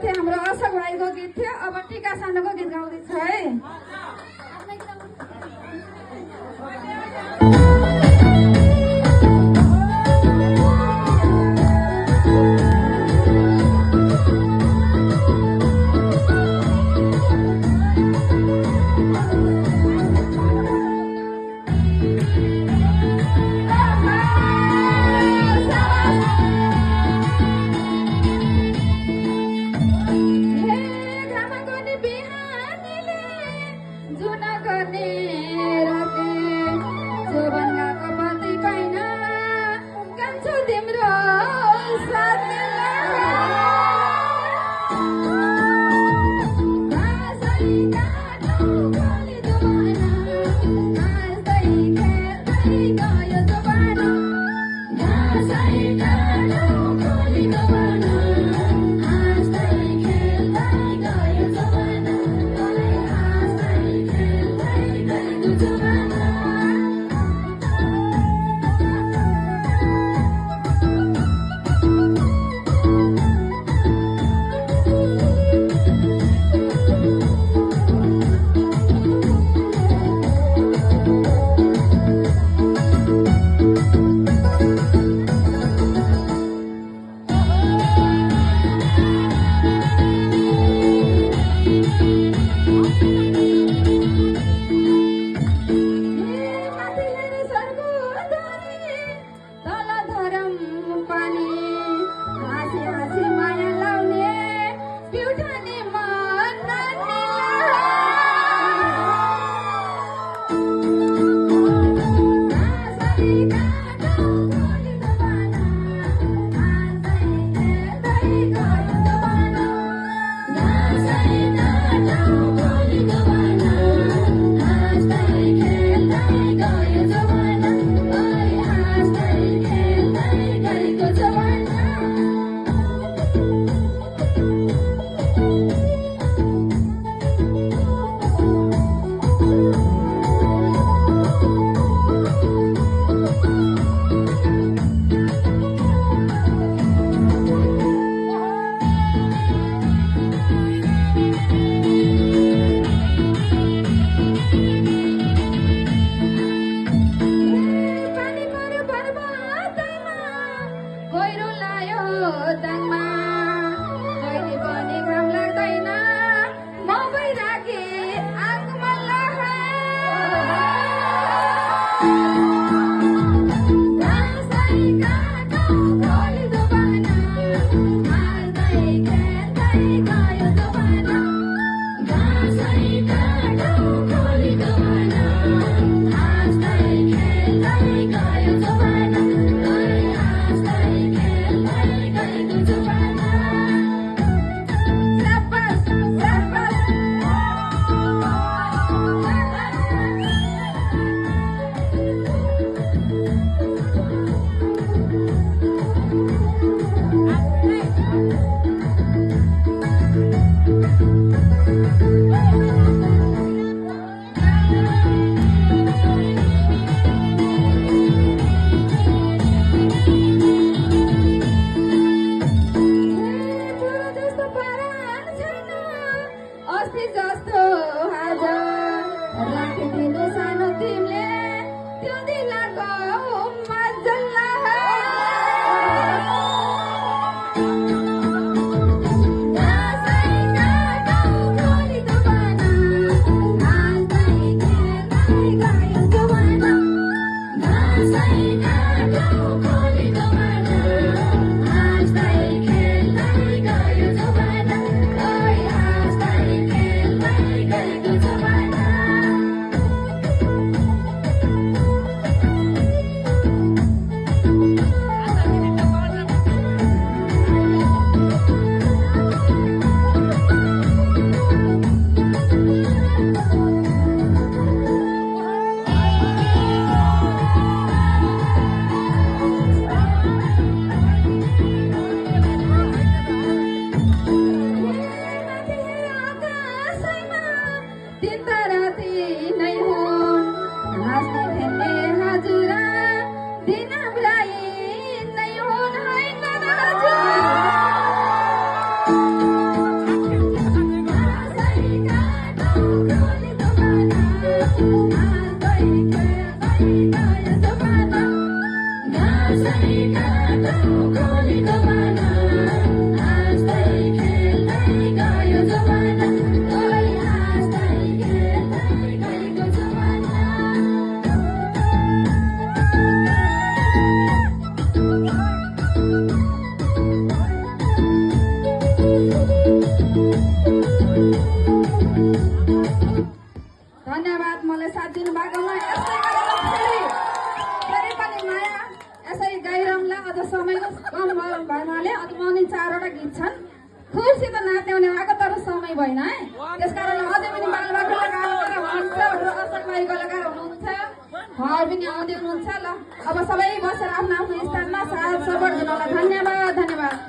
थियो हाम्रो अशोक भाइको गीत थियो। अब टिका सानोको गीत गाउँदैछ है। खोलेको बाना हाँस्दै खेल्दै गयो जमाना ओइ हाँस्दै खेल्दै गएको जमाना धन्यवाद मलाई साथ दिनु भएकोमा यस्तै गरेर फेरि पनि माया यसरी गाइरहँला अझ समयको कम भएनाले अझ पनि 4वटा गीत छन् खुबसित नाच्ने भएको तर समय भएन है त्यसकारण अझै पनि बालबाटोले कलाकार हुनुहुन्छ असल भाइ कलाकार हुनुहुन्छ उहाँहरू पनि आउँदै हुनुहुन्छ ल अब सबै बसेर आफ्नो आफ्नो स्थानमा साथ सपोर्ट गर्नलाई धन्यवाद।